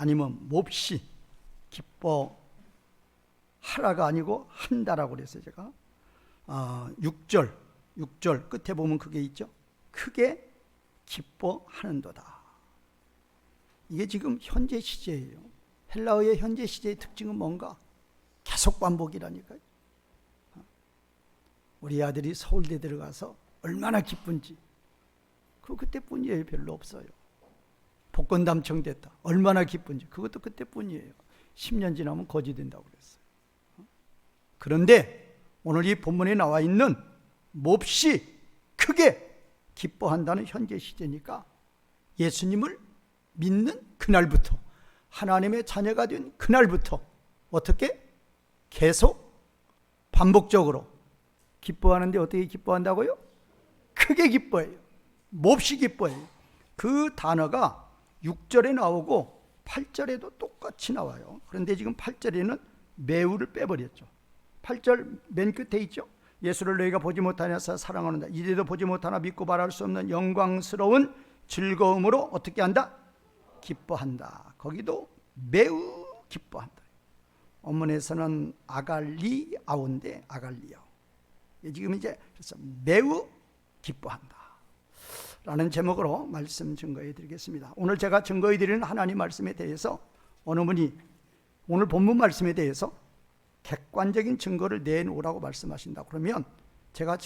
아니면 몹시 기뻐하라가 아니고 한다라고 그랬어요. 제가 6절 끝에 보면 그게 있죠. 크게 기뻐하는도다. 이게 지금 현재 시제예요. 헬라어의 현재 시제의 특징은 뭔가? 계속 반복이라니까요. 우리 아들이 서울대 들어가서 얼마나 기쁜지 그때뿐이에요. 별로 없어요. 복권 당첨됐다. 얼마나 기쁜지 그것도 그때뿐이에요. 10년 지나면 거지 된다고 그랬어요. 그런데 오늘 이 본문에 나와 있는 몹시 크게 기뻐한다는 현재 시제니까 예수님을 믿는 그날부터, 하나님의 자녀가 된 그날부터 어떻게? 계속 반복적으로 기뻐하는데 어떻게 기뻐한다고요? 크게 기뻐해요. 몹시 기뻐해요. 그 단어가 6절에 나오고 8절에도 똑같이 나와요. 그런데 지금 8절에는 매우를 빼버렸죠. 8절 맨 끝에 있죠. 예수를 너희가 보지 못하냐서 사랑하는다. 이제도 보지 못하나 믿고 말할 수 없는 영광스러운 즐거움으로 어떻게 한다? 기뻐한다. 거기도 매우 기뻐한다. 원문에서는 아갈리아오인데 아갈리아오. 지금 이제 그래서 매우 기뻐한다 라는 제목으로 말씀 증거해 드리겠습니다. 오늘 제가 증거해 드리는 하나님 말씀에 대해서 어느 분이 오늘 본문 말씀에 대해서 객관적인 증거를 내놓으라고 말씀하신다. 그러면 제가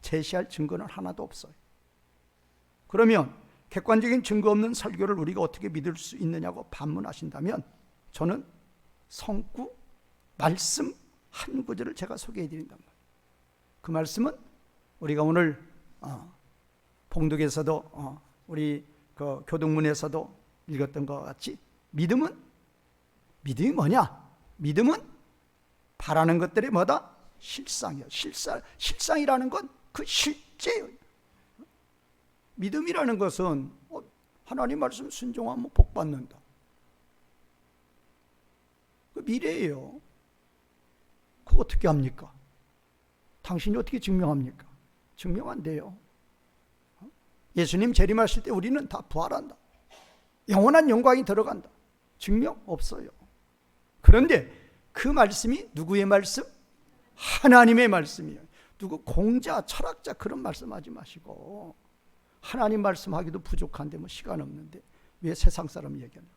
제시할 증거는 하나도 없어요. 그러면 객관적인 증거 없는 설교를 우리가 어떻게 믿을 수 있느냐고 반문하신다면 저는 성구 말씀 한 구절을 제가 소개해 드린단 말이에요. 그 말씀은 우리가 오늘 봉독에서도 우리 그 교동문에서도 읽었던 것 같이 믿음이 뭐냐? 믿음은 바라는 것들이 뭐다? 실상이요. 실상이라는 건 그 실제예요. 믿음이라는 것은 하나님 말씀 순종하면 복 받는다. 그 미래예요. 그거 어떻게 합니까? 당신이 어떻게 증명합니까? 증명 안 돼요. 예수님 재림하실 때 우리는 다 부활한다. 영원한 영광이 들어간다. 증명 없어요. 그런데 그 말씀이 누구의 말씀? 하나님의 말씀이에요. 누구 공자, 철학자 그런 말씀하지 마시고 하나님 말씀하기도 부족한데 뭐 시간 없는데 왜 세상 사람 얘기하냐고.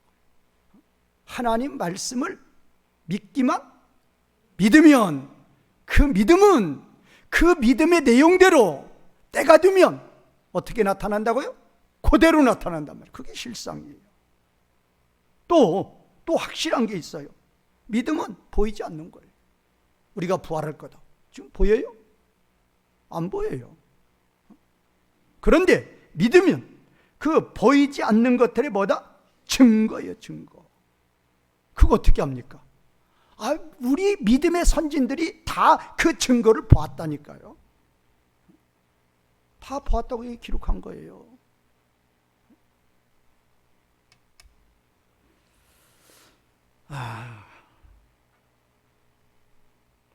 하나님 말씀을 믿기만 믿으면 그 믿음은 그 믿음의 내용대로 때가 되면 어떻게 나타난다고요? 그대로 나타난단 말이에요. 그게 실상이에요. 또 확실한 게 있어요. 믿음은 보이지 않는 거예요. 우리가 부활할 거다. 지금 보여요? 안 보여요. 그런데 믿으면 그 보이지 않는 것들이 뭐다? 증거예요. 증거. 그거 어떻게 합니까? 우리 믿음의 선진들이 다 그 증거를 보았다니까요. 다 보았다고 기록한 거예요.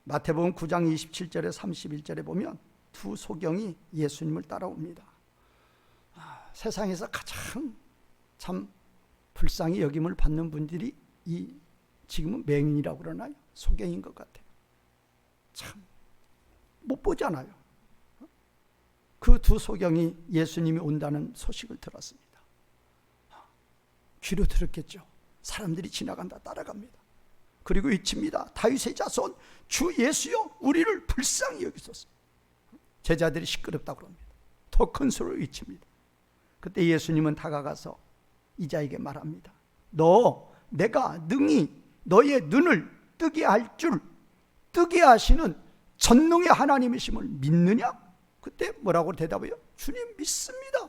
마태복음 9장 27절에 31절에 보면 두 소경이 예수님을 따라옵니다. 세상에서 가장 참 불쌍히 여김을 받는 분들이 지금은 맹인이라고 그러나요? 소경인 것 같아요. 참 못 보잖아요. 그 두 소경이 예수님이 온다는 소식을 들었습니다. 귀로 들었겠죠. 사람들이 지나간다 따라갑니다. 그리고 외칩니다. 다윗의 자손 주 예수여 우리를 불쌍히 여기소서. 제자들이 시끄럽다고 그럽니다. 더 큰 소리로 외칩니다. 그때 예수님은 다가가서 이자에게 말합니다. 내가 능히 너의 눈을 뜨게 할 줄 뜨게 하시는 전능의 하나님이심을 믿느냐? 그때 뭐라고 대답해요? 주님 믿습니다.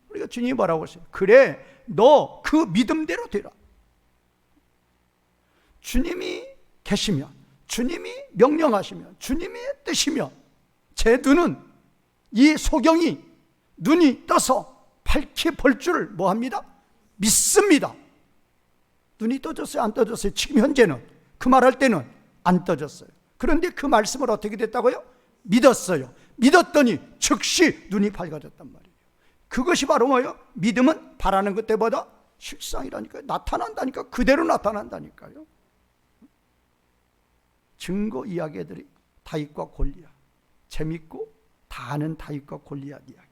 우리가 주님이 뭐라고 하세요? 그래 너 그 믿음대로 되라. 주님이 계시면 주님이 명령하시면 주님의 뜻이면 제 눈은 이 소경이 눈이 떠서 밝게 볼 줄을 뭐합니다? 믿습니다. 눈이 떠졌어요? 안 떠졌어요? 지금 현재는 그 말할 때는 안 떠졌어요. 그런데 그 말씀을 어떻게 됐다고요? 믿었어요. 믿었더니 즉시 눈이 밝아졌단 말이에요. 그것이 바로 뭐예요? 믿음은 바라는 것 때보다 실상이라니까요. 나타난다니까. 그대로 나타난다니까요. 증거 이야기들이 다윗과 골리앗, 재밌고 다 아는 다윗과 골리앗 이야기.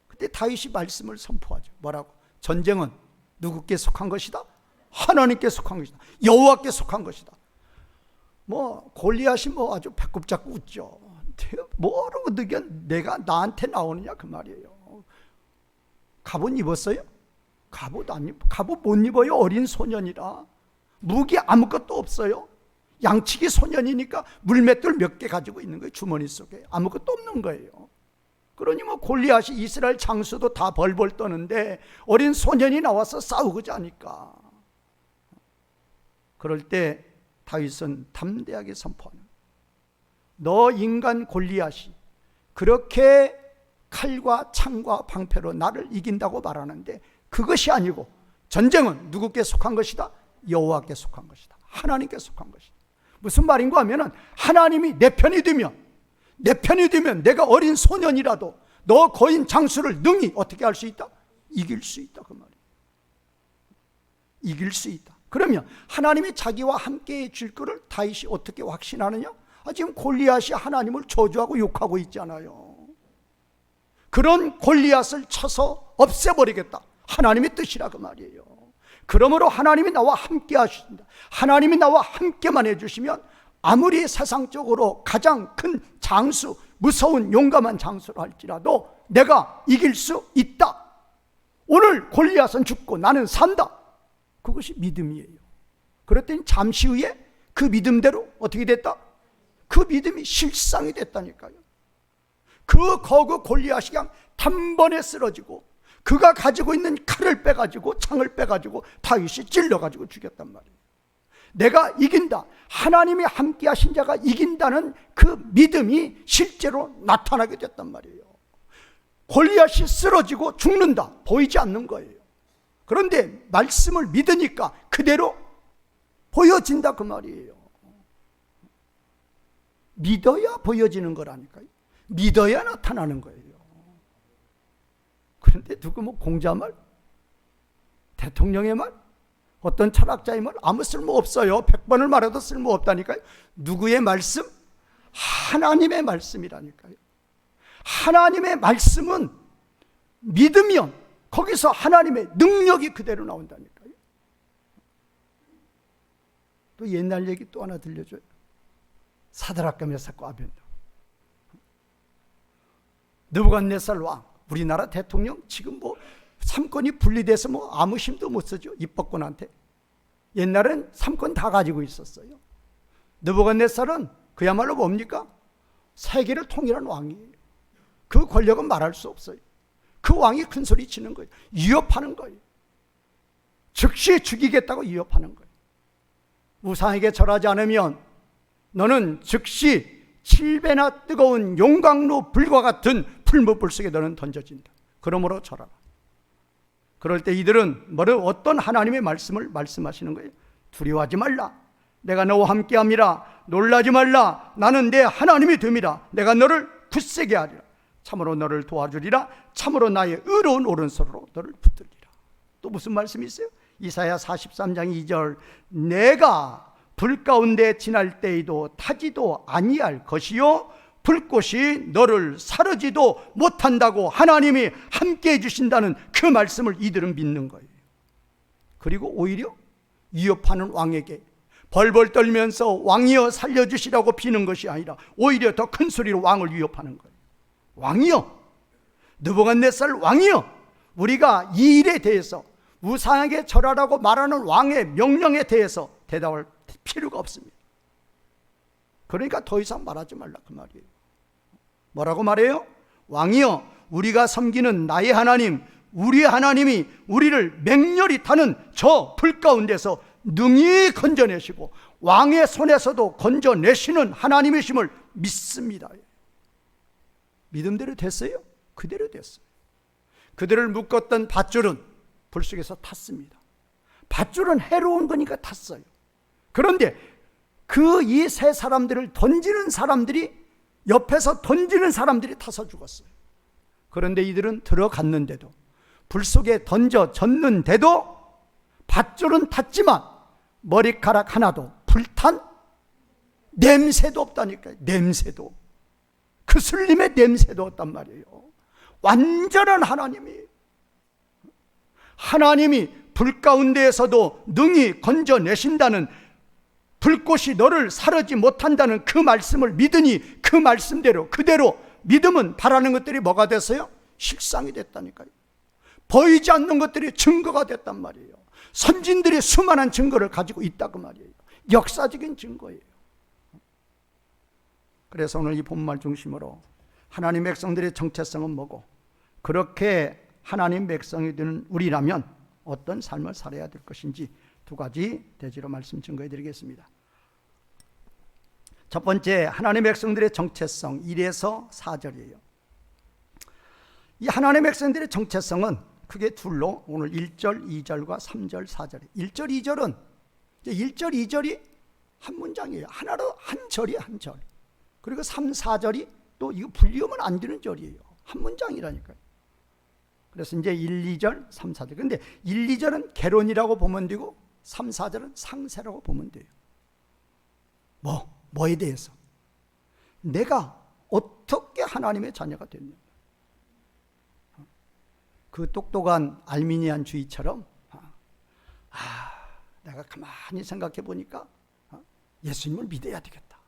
그때 다윗이 말씀을 선포하죠. 뭐라고? 전쟁은 누구께 속한 것이다? 하나님께 속한 것이다. 여호와께 속한 것이다. 뭐 골리앗이 뭐 아주 배꼽 잡고 웃죠. 뭐라고 내가 나한테 나오느냐 그 말이에요. 갑옷 입었어요? 갑옷 안 입, 갑옷 못 입어요. 어린 소년이라. 무기 아무것도 없어요. 양치기 소년이니까 물맷돌 몇 개 가지고 있는 거예요. 주머니 속에 아무것도 없는 거예요. 그러니 뭐 골리앗이 이스라엘 장수도 다 벌벌 떠는데 어린 소년이 나와서 싸우고자 하니까. 그럴 때 다윗은 담대하게 선포하는, 너 인간 골리앗이 그렇게 칼과 창과 방패로 나를 이긴다고 말하는데 그것이 아니고 전쟁은 누구께 속한 것이다? 여호와께 속한 것이다. 하나님께 속한 것이다. 무슨 말인가 하면은 하나님이 내 편이 되면 내가 어린 소년이라도 너 거인 장수를 능히 어떻게 할 수 있다? 이길 수 있다 그 말이에요. 이길 수 있다. 그러면 하나님이 자기와 함께 해줄 것을 다윗이 어떻게 확신하느냐? 지금 골리앗이 하나님을 저주하고 욕하고 있잖아요. 그런 골리앗을 쳐서 없애버리겠다. 하나님의 뜻이라 그 말이에요. 그러므로 하나님이 나와 함께 하신다. 하나님이 나와 함께만 해주시면 아무리 세상적으로 가장 큰 장수, 무서운 용감한 장수를 할지라도 내가 이길 수 있다. 오늘 골리앗은 죽고 나는 산다. 그것이 믿음이에요. 그랬더니 잠시 후에 그 믿음대로 어떻게 됐다? 그 믿음이 실상이 됐다니까요. 그 거구 골리앗이 그냥 단번에 쓰러지고 그가 가지고 있는 칼을 빼가지고 창을 빼가지고 다윗이 찔러가지고 죽였단 말이에요. 내가 이긴다. 하나님이 함께 하신 자가 이긴다는 그 믿음이 실제로 나타나게 됐단 말이에요. 골리앗이 쓰러지고 죽는다. 보이지 않는 거예요. 그런데 말씀을 믿으니까 그대로 보여진다 그 말이에요. 믿어야 보여지는 거라니까요. 믿어야 나타나는 거예요. 그런데 누구 뭐 공자 말, 대통령의 말, 어떤 철학자의 말 아무 쓸모 없어요. 100번을 말해도 쓸모 없다니까요. 누구의 말씀? 하나님의 말씀이라니까요. 하나님의 말씀은 믿으면 거기서 하나님의 능력이 그대로 나온다니까요. 또 옛날 얘기 또 하나 들려줘요. 사드락과 메삭과 아벤노고. 느부갓네살 왕, 우리나라 대통령 지금 뭐 삼권이 분리돼서 뭐 아무 힘도 못 쓰죠. 입법권한테. 옛날엔 삼권 다 가지고 있었어요. 느부갓네살은 그야말로 뭡니까? 세계를 통일한 왕이에요. 그 권력은 말할 수 없어요. 그 왕이 큰 소리 치는 거예요. 위협하는 거예요. 즉시 죽이겠다고 위협하는 거예요. 우상에게 절하지 않으면 너는 즉시 7배나 뜨거운 용광로 불과 같은 풀무불 속에 너는 던져진다. 그러므로 절하라. 그럴 때 이들은 어떤 하나님의 말씀을 말씀하시는 거예요? 두려워하지 말라. 내가 너와 함께함이라. 놀라지 말라. 나는 내 하나님이 됨이라. 내가 너를 굳세게 하리라. 참으로 너를 도와주리라. 참으로 나의 의로운 오른손으로 너를 붙들리라. 또 무슨 말씀이 있어요? 이사야 43장 2절. 내가 불 가운데 지날 때에도 타지도 아니할 것이요 불꽃이 너를 사르지도 못한다고 하나님이 함께 해주신다는 그 말씀을 이들은 믿는 거예요. 그리고 오히려 위협하는 왕에게 벌벌 떨면서 왕이여 살려주시라고 비는 것이 아니라 오히려 더 큰 소리로 왕을 위협하는 거예요. 왕이여, 느부갓네살 왕이여, 우리가 이 일에 대해서 우상에게 절하라고 말하는 왕의 명령에 대해서 대답할 필요가 없습니다. 그러니까 더 이상 말하지 말라 그 말이에요. 뭐라고 말해요? 왕이여, 우리가 섬기는 나의 하나님, 우리 하나님이 우리를 맹렬히 타는 저 불 가운데서 능히 건져내시고 왕의 손에서도 건져내시는 하나님이심을 믿습니다. 믿음대로 됐어요? 그대로 됐어요. 그들을 묶었던 밧줄은 불 속에서 탔습니다. 밧줄은 해로운 거니까 탔어요. 그런데 그 이 세 사람들을 던지는 사람들이 옆에서 던지는 사람들이 타서 죽었어요. 그런데 이들은 들어갔는데도 불 속에 던져졌는데도 밧줄은 탔지만 머리카락 하나도 불탄 냄새도 없다니까요. 냄새도. 그 술림의 냄새도 없단 말이에요. 완전한 하나님이 불 가운데에서도 능히 건져내신다는, 불꽃이 너를 사르지 못한다는 그 말씀을 믿으니 그 말씀대로 그대로 믿으면 바라는 것들이 뭐가 됐어요? 실상이 됐다니까요. 보이지 않는 것들이 증거가 됐단 말이에요. 선진들이 수많은 증거를 가지고 있다고 말이에요. 역사적인 증거예요. 그래서 오늘 이 본말 중심으로 하나님 백성들의 정체성은 뭐고, 그렇게 하나님 백성이 되는 우리라면 어떤 삶을 살아야 될 것인지 두 가지 대지로 말씀 증거해 드리겠습니다. 첫 번째, 하나님 백성들의 정체성 1에서 4절이에요. 이 하나님 백성들의 정체성은 크게 둘로 오늘 1절, 2절과 3절, 4절이에요. 1절, 2절은 1절, 2절이 한 문장이에요. 하나로 한 절이 한 절. 그리고 3, 4절이 또 이거 분리하면 안 되는 절이에요. 한 문장이라니까요. 그래서 이제 1, 2절, 3, 4절. 근데 1, 2절은 개론이라고 보면 되고 3, 4절은 상세라고 보면 돼요. 뭐에 대해서? 내가 어떻게 하나님의 자녀가 됐냐. 그 똑똑한 알미니안 주의처럼 내가 가만히 생각해 보니까 예수님을 믿어야 되겠다.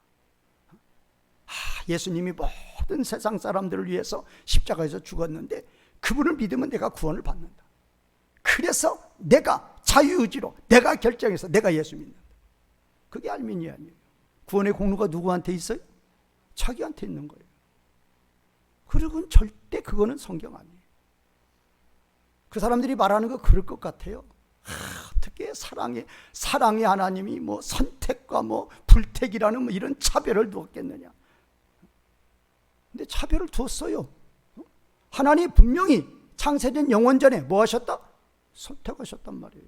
예수님이 모든 세상 사람들을 위해서 십자가에서 죽었는데 그분을 믿으면 내가 구원을 받는다. 그래서 내가 자유의지로 내가 결정해서 내가 예수 믿는다. 그게 알미니안이에요. 구원의 공로가 누구한테 있어요? 자기한테 있는 거예요. 그리고 절대 그거는 성경 아니에요. 그 사람들이 말하는 거 그럴 것 같아요. 어떻게 사랑의 하나님이 뭐 선택과 뭐 불택이라는 뭐 이런 차별을 두었겠느냐. 근데 차별을 두었어요. 하나님이 분명히 창세된 영원 전에 뭐 하셨다? 선택하셨단 말이에요.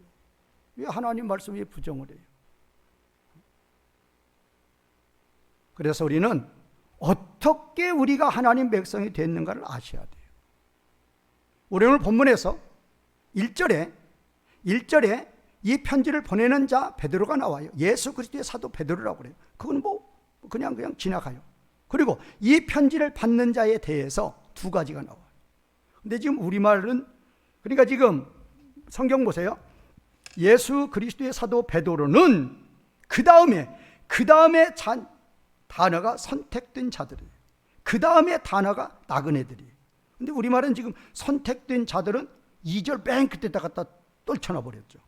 왜 하나님 말씀에 부정을 해요? 그래서 우리는 어떻게 우리가 하나님 백성이 됐는가를 아셔야 돼요. 우리 오늘 본문에서 1절에 이 편지를 보내는 자 베드로가 나와요. 예수 그리스도의 사도 베드로라고 그래요. 그건 그냥 지나가요. 그리고 이 편지를 받는 자에 대해서 두 가지가 나와요. 근데 지금 우리말은, 그러니까 지금 성경 보세요. 예수 그리스도의 사도 베드로는 그 다음에 단어가 선택된 자들이에요. 그 다음에 단어가 나그네들이에요. 근데 우리말은 지금 선택된 자들은 2절 맨 끝에다 갖다 떨쳐놔 버렸죠.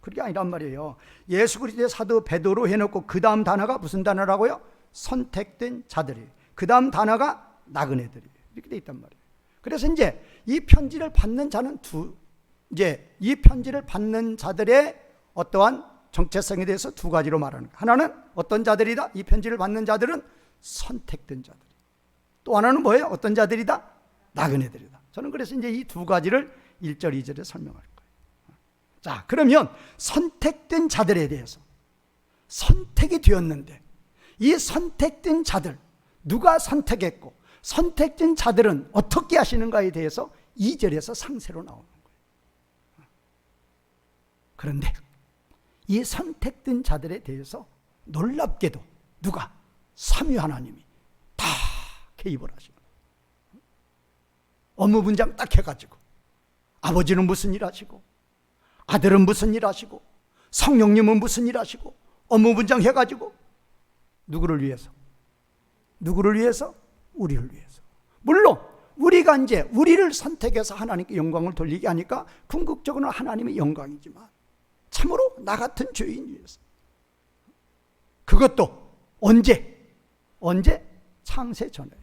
그게 아니란 말이에요. 예수 그리스도의 사도 베드로 해놓고 그 다음 단어가 무슨 단어라고요? 선택된 자들이. 그 다음 단어가 나그네들이. 이렇게 돼 있단 말이에요. 그래서 이제 이 편지를 받는 자는 이 편지를 받는 자들의 어떠한 정체성에 대해서 두 가지로 말하는 거예요. 하나는 어떤 자들이다? 이 편지를 받는 자들은 선택된 자들. 또 하나는 뭐예요? 어떤 자들이다? 나그네들이다. 저는 그래서 이제 이 두 가지를 1절, 2절에 설명할 거예요. 자, 그러면 선택된 자들에 대해서, 선택이 되었는데 이 선택된 자들, 누가 선택했고 선택된 자들은 어떻게 하시는가에 대해서 2절에서 상세로 나오는 거예요. 그런데 이 선택된 자들에 대해서 놀랍게도 누가? 삼위 하나님이 다 개입을 하시고, 업무 분장 딱 해가지고 아버지는 무슨 일 하시고, 아들은 무슨 일 하시고, 성령님은 무슨 일 하시고, 업무 분장 해가지고 누구를 위해서? 우리를 위해서. 물론 우리가 이제 우리를 선택해서 하나님께 영광을 돌리게 하니까 궁극적으로는 하나님의 영광이지만 참으로 나 같은 죄인 위해서. 그것도 언제? 창세 전에요.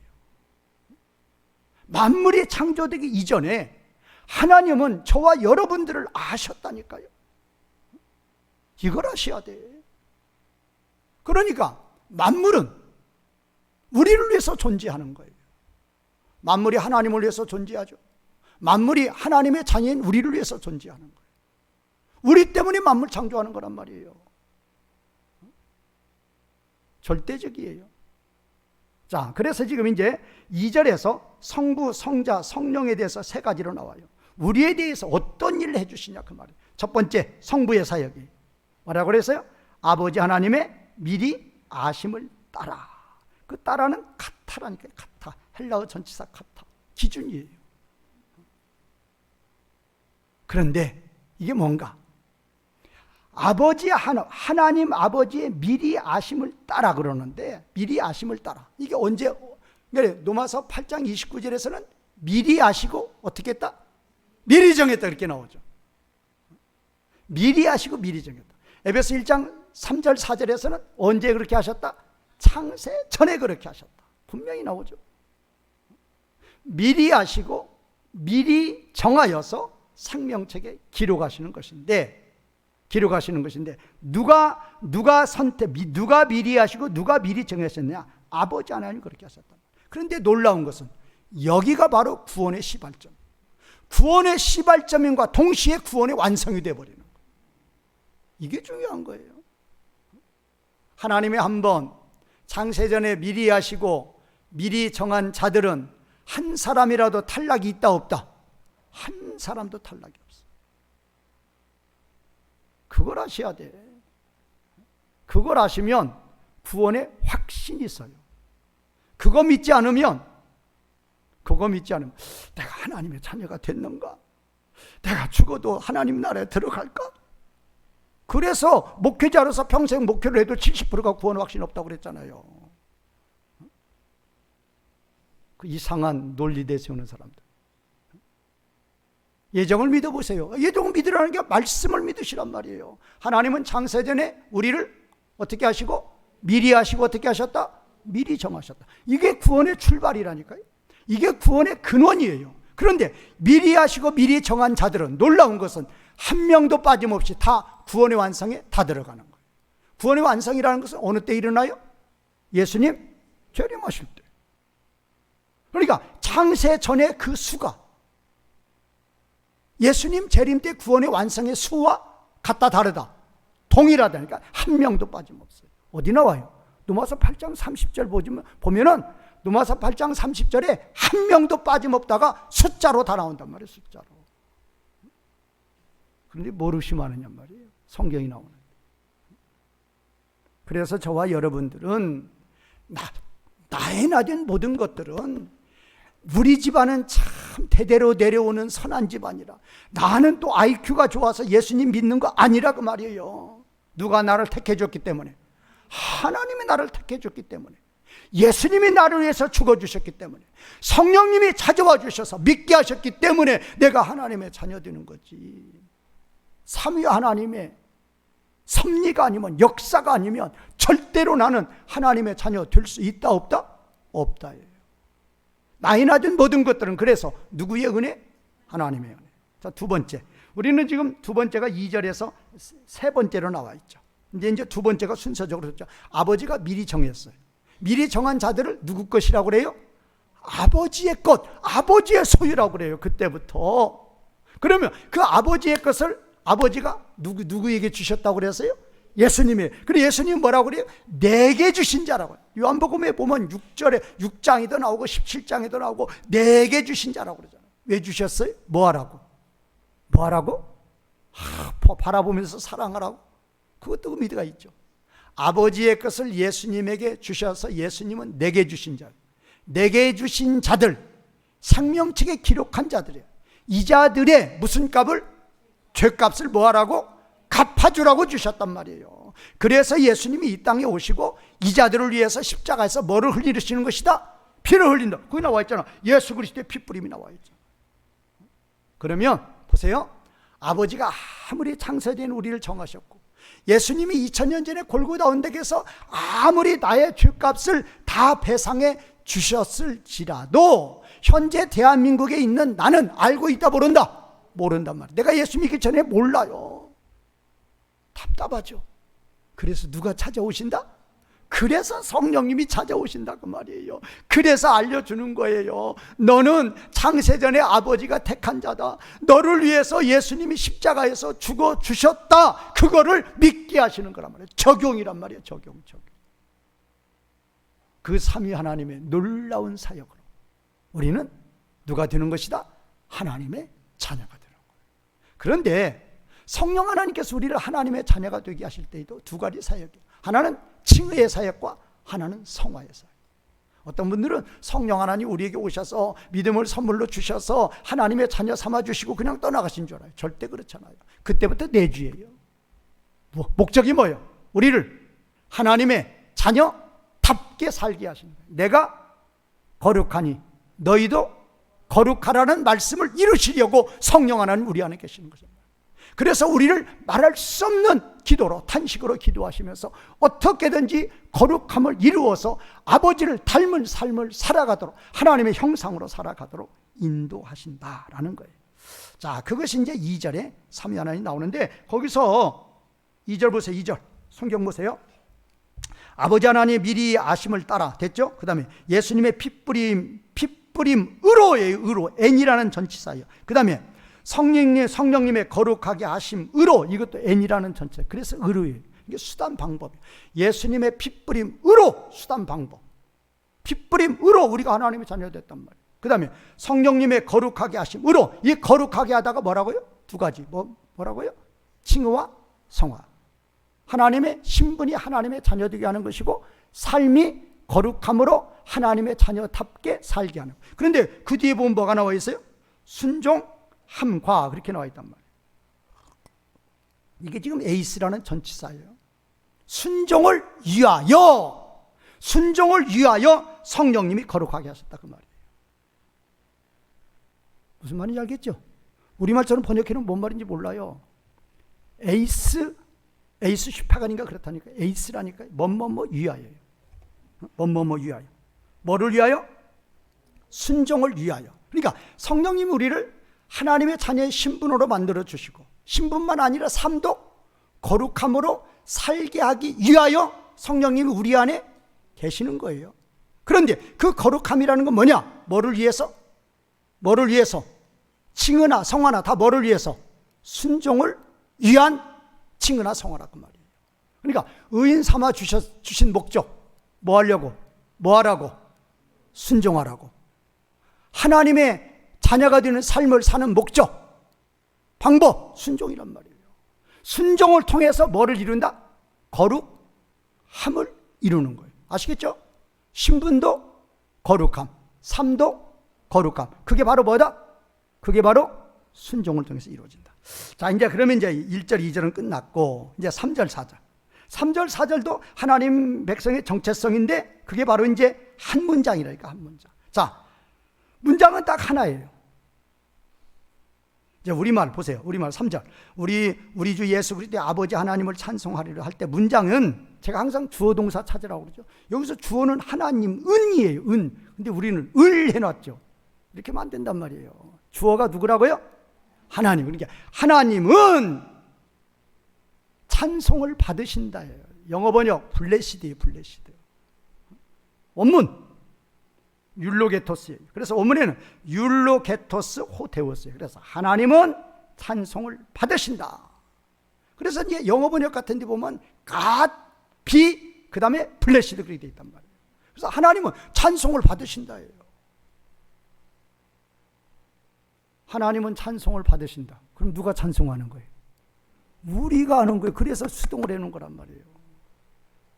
만물이 창조되기 이전에 하나님은 저와 여러분들을 아셨다니까요. 이걸 아셔야 돼. 그러니까 만물은 우리를 위해서 존재하는 거예요. 만물이 하나님을 위해서 존재하죠. 만물이 하나님의 자녀인 우리를 위해서 존재하는 거예요. 우리 때문에 만물 창조하는 거란 말이에요. 절대적이에요. 자, 그래서 지금 이제 2절에서 성부, 성자, 성령에 대해서 세 가지로 나와요. 우리에 대해서 어떤 일을 해주시냐 그 말이에요. 첫 번째 성부의 사역이 뭐라고 그랬어요? 아버지 하나님의 미리 아심을 따라. 그 따라는 카타라니까요. 카타. 헬라어 전치사 카타. 기준이에요. 그런데 이게 뭔가? 하나님 아버지의 미리 아심을 따라 그러는데, 미리 아심을 따라. 이게 언제? 로마서 8장 29절에서는 미리 아시고 어떻게 했다? 미리 정했다 이렇게 나오죠. 미리 아시고 미리 정했다. 에베소 1장 3절 4절에서는 언제 그렇게 하셨다? 창세 전에 그렇게 하셨다. 분명히 나오죠. 미리 아시고 미리 정하여서 생명책에 기록하시는 것인데 누가 미리 하시고 누가 미리 정하셨느냐? 아버지 하나님 그렇게 하셨다. 그런데 놀라운 것은 여기가 바로 구원의 시발점. 구원의 시발점인과 동시에 구원의 완성이 되어버리는 거예요. 이게 중요한 거예요. 하나님이 한번 창세전에 미리 하시고 미리 정한 자들은 한 사람이라도 탈락이 있다 없다? 한 사람도 탈락이 없어. 그걸 아셔야 돼. 그걸 아시면 구원에 확신이 있어요. 그거 믿지 않으면 내가 하나님의 자녀가 됐는가? 내가 죽어도 하나님 나라에 들어갈까? 그래서 목회자로서 평생 목회를 해도 70%가 구원 확신 없다고 그랬잖아요. 그 이상한 논리 내세우는 사람들. 예정을 믿어보세요. 예정을 믿으라는 게 말씀을 믿으시란 말이에요. 하나님은 창세전에 우리를 어떻게 하시고 미리 하시고 어떻게 하셨다? 미리 정하셨다. 이게 구원의 출발이라니까요. 이게 구원의 근원이에요. 그런데 미리 하시고 미리 정한 자들은 놀라운 것은 한 명도 빠짐없이 다 구원의 완성에 다 들어가는 거예요. 구원의 완성이라는 것은 어느 때 일어나요? 예수님 재림하실 때. 그러니까 창세 전에 그 수가 예수님 재림 때 구원의 완성의 수와 같다 다르다 동일하다니까 한 명도 빠짐없어요. 어디 나와요? 로마서 8장 30절 보면은 로마서 8장 30절에 한 명도 빠짐없다가 숫자로 다 나온단 말이에요. 숫자로. 그런데 뭘 의심하느냐 말이에요. 성경이 나오는. 그래서 저와 여러분들은 나의 낮은 모든 것들은 우리 집안은 참 대대로 내려오는 선한 집안이라 나는 또 IQ가 좋아서 예수님 믿는 거 아니라 그 말이에요. 누가 나를 택해줬기 때문에, 하나님이 나를 택해줬기 때문에, 예수님이 나를 위해서 죽어주셨기 때문에, 성령님이 찾아와 주셔서 믿게 하셨기 때문에 내가 하나님의 자녀 되는 거지. 삼위 하나님의 섭리가 아니면, 역사가 아니면 절대로 나는 하나님의 자녀 될 수 있다 없다? 없다예요. 나이 낮은 모든 것들은 그래서 누구의 은혜? 하나님의 은혜. 자, 두 번째. 우리는 지금 두 번째가 2절에서 세 번째로 나와 있죠. 이제 두 번째가 순서적으로 했죠. 아버지가 미리 정했어요. 미리 정한 자들을 누구 것이라고 그래요? 아버지의 것, 아버지의 소유라고 그래요. 그때부터. 그러면 그 아버지의 것을 아버지가 누구에게 주셨다고 그랬어요? 예수님이. 그래 예수님이 뭐라고 그래요? 내게 주신 자라고. 요한복음에 보면 6장에도 나오고 17장에도 나오고 내게 주신 자라고 그러잖아요. 왜 주셨어요? 뭐하라고? 바라보면서 사랑하라고? 그것도 의미가 있죠. 아버지의 것을 예수님에게 주셔서 예수님은 내게 주신 자. 내게 주신 자들, 생명책에 기록한 자들이에요. 이 자들의 무슨 값을? 죄값을 뭐하라고? 갚아주라고 주셨단 말이에요. 그래서 예수님이 이 땅에 오시고 이 자들을 위해서 십자가에서 뭐를 흘리시는 것이다? 피를 흘린다. 거기 나와 있잖아. 예수 그리스도의 피뿌림이 나와 있죠. 그러면 보세요. 아버지가 아무리 창세된 우리를 정하셨고 예수님이 2000년 전에 골고다 언덕에서 아무리 나의 죄값을 다 배상해 주셨을지라도 현재 대한민국에 있는 나는 알고 있다 모른단 말이에요. 내가 예수 믿기 전에 몰라요. 답답하죠. 그래서 누가 찾아오신다? 그래서 성령님이 찾아오신다 그 말이에요. 그래서 알려주는 거예요. 너는 창세전에 아버지가 택한 자다. 너를 위해서 예수님이 십자가에서 죽어주셨다. 그거를 믿게 하시는 거란 말이에요. 적용이란 말이에요. 적용. 그 삼위 하나님의 놀라운 사역으로 우리는 누가 되는 것이다? 하나님의 자녀가 되는 거예요. 그런데 성령 하나님께서 우리를 하나님의 자녀가 되게 하실 때에도 두 가지 사역이에요. 하나는 칭의의 사역과 하나는 성화의 사역. 어떤 분들은 성령 하나님 우리에게 오셔서 믿음을 선물로 주셔서 하나님의 자녀 삼아주시고 그냥 떠나가신 줄 알아요. 절대 그렇잖아요. 그때부터 내주예요. 목적이 뭐예요? 우리를 하나님의 자녀답게 살게 하시는 거예요. 내가 거룩하니 너희도 거룩하라는 말씀을 이루시려고 성령 하나님 우리 안에 계시는 거죠. 그래서 우리를 말할 수 없는 기도로, 탄식으로 기도하시면서 어떻게든지 거룩함을 이루어서 아버지를 닮은 삶을 살아가도록, 하나님의 형상으로 살아가도록 인도하신다라는 거예요. 자, 그것이 이제 2절에 삼위 하나님이 나오는데, 거기서 2절 보세요. 2절 성경 보세요. 아버지 하나님의 미리 아심을 따라, 됐죠? 그 다음에 예수님의 피뿌림으로예요. 의로, N이라는 전치사예요. 그 다음에 성령님의 거룩하게 하심으로, 이것도 N이라는 전체. 그래서 의로예요. 이게 수단 방법이에요. 예수님의 피뿌림으로 수단 방법. 피뿌림으로 우리가 하나님의 자녀가 됐단 말이에요. 그 다음에 성령님의 거룩하게 하심으로, 이 거룩하게 하다가 뭐라고요? 두 가지. 뭐라고요? 칭의와 성화. 하나님의 신분이 하나님의 자녀되게 하는 것이고, 삶이 거룩함으로 하나님의 자녀답게 살게 하는. 그런데 그 뒤에 보면 뭐가 나와 있어요? 순종함과, 그렇게 나와 있단 말이에요. 이게 지금 에이스라는 전치사예요. 순종을 위하여 성령님이 거룩하게 하셨다, 그 말이에요. 무슨 말인지 알겠죠? 우리말처럼 번역해는 뭔 말인지 몰라요. 에이스 슈파간인가 그렇다니까. 에이스라니까. 위하여예요. 위하여. 뭐를 위하여? 순종을 위하여. 그러니까 성령님이 우리를 하나님의 자녀의 신분으로 만들어 주시고, 신분만 아니라 삶도 거룩함으로 살게 하기 위하여 성령님이 우리 안에 계시는 거예요. 그런데 그 거룩함이라는 건 뭐냐? 뭐를 위해서? 칭의나 성화나 다 뭐를 위해서? 순종을 위한 칭의나 성화라고 말이에요. 그러니까 의인 삼아 주신 목적, 뭐 하려고? 뭐 하라고? 순종하라고. 하나님의 자녀가 되는 삶을 사는 목적, 방법, 순종이란 말이에요. 순종을 통해서 뭐를 이룬다? 거룩함을 이루는 거예요. 아시겠죠? 신분도 거룩함, 삶도 거룩함. 그게 바로 뭐다? 그게 바로 순종을 통해서 이루어진다. 자, 이제 그러면 이제 1절, 2절은 끝났고, 이제 3절, 4절. 3절, 4절도 하나님 백성의 정체성인데, 그게 바로 이제 한 문장이라니까, 한 문장. 자, 문장은 딱 하나예요. 이제 우리말 보세요. 우리말 3절. 우리 주 예수 그리스도의 아버지 하나님을 찬송하리라 할 때 문장은 제가 항상 주어 동사 찾으라고 그러죠. 여기서 주어는 하나님, 은이에요. 은. 근데 우리는 을 해놨죠. 이렇게 하면 안 된단 말이에요. 주어가 누구라고요? 하나님. 그러니까 하나님은 찬송을 받으신다예요. 영어 번역 블레시드예요. 블레시드. 원문 율로게토스예요. 그래서 원문에는 율로게토스 호테오스예요. 그래서 하나님은 찬송을 받으신다. 그래서 이제 영어 번역 같은 데 보면 God be 그 다음에 블레시드 그렇게 되어 있단 말이에요. 그래서 하나님은 찬송을 받으신다예요. 하나님은 찬송을 받으신다. 그럼 누가 찬송하는 거예요? 우리가 하는 거예요. 그래서 수동을 해놓은 거란 말이에요.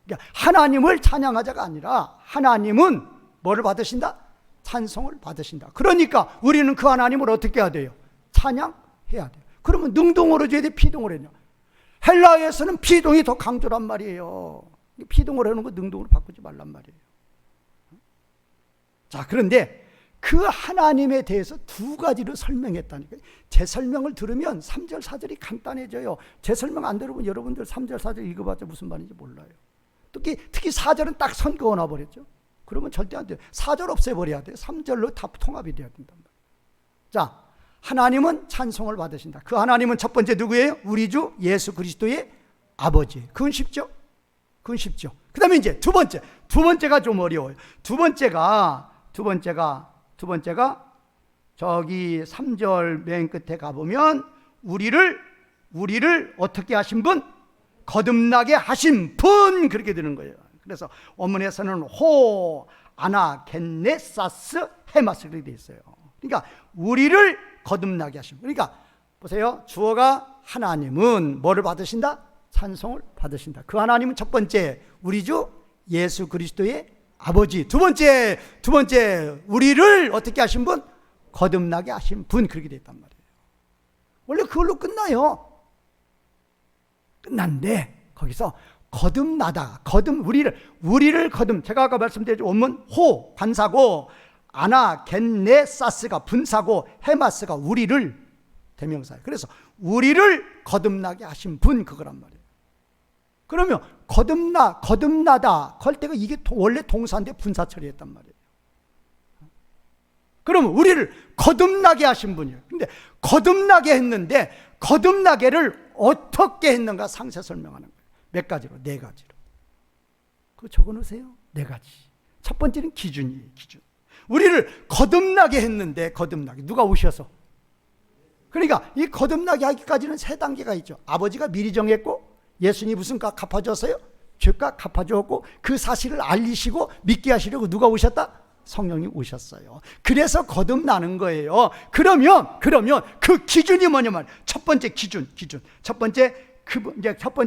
그러니까 하나님을 찬양하자가 아니라 하나님은 뭐를 받으신다? 찬송을 받으신다. 그러니까 우리는 그 하나님을 어떻게 해야 돼요? 찬양해야 돼요. 그러면 능동으로 줘야 돼? 피동으로 했냐? 헬라어에서는 피동이 더 강조란 말이에요. 피동으로 하는 거 능동으로 바꾸지 말란 말이에요. 자, 그런데 그 하나님에 대해서 두 가지로 설명했다니까요. 제 설명을 들으면 3절, 4절이 간단해져요. 제 설명 안 들으면 여러분들 3절, 4절 읽어봤자 무슨 말인지 몰라요. 특히 4절은 딱 선 그어놔버렸죠. 그러면 절대 안 돼요. 4절 없애버려야 돼요. 3절로 다 통합이 돼야 된단 말이에요. 자, 하나님은 찬송을 받으신다. 그 하나님은 첫 번째 누구예요? 우리 주 예수 그리스도의 아버지. 그건 쉽죠? 그건 쉽죠. 그 다음에 이제 두 번째가 좀 어려워요. 두 번째가 저기 3절 맨 끝에 가보면 우리를 어떻게 하신 분? 거듭나게 하신 분, 그렇게 되는 거예요. 그래서 원문에서는 아나겐네사스 헤마스 그렇게 되어 있어요. 그러니까 우리를 거듭나게 하심. 그러니까 보세요. 주어가 하나님은 뭐를 받으신다? 찬송을 받으신다. 그 하나님은 첫 번째 우리 주 예수 그리스도의 아버지. 두 번째 우리를 어떻게 하신 분? 거듭나게 하신 분. 그렇게 됐단 말이에요. 원래 그걸로 끝나요. 끝난데 거기서 거듭나다, 우리를 거듭, 제가 아까 말씀드렸죠. 원문 호 관사고, 아나 겐네사스가 분사고, 헤마스가 우리를 대명사예요. 그래서 우리를 거듭나게 하신 분, 그거란 말이에요. 그러면 거듭나다 할 때가 이게 원래 동사인데 분사 처리했단 말이에요. 그러면 우리를 거듭나게 하신 분이에요. 근데 거듭나게 했는데 거듭나게를 어떻게 했는가 상세 설명하는 거예요. 몇 가지로? 네 가지로. 그거 적어 놓으세요. 네 가지. 첫 번째는 기준이에요. 기준. 우리를 거듭나게 했는데, 거듭나게 누가 오셔서, 그러니까 이 거듭나게 하기까지는 세 단계가 있죠. 아버지가 미리 정했고, 예수님이 무슨 값 갚아줬어요? 죄값 갚아줬고, 그 사실을 알리시고 믿게 하시려고 누가 오셨다? 성령님 오셨어요. 그래서 거듭나는 거예요. 그러면 그 기준이 뭐냐면, 첫 번째 기준. 첫 번째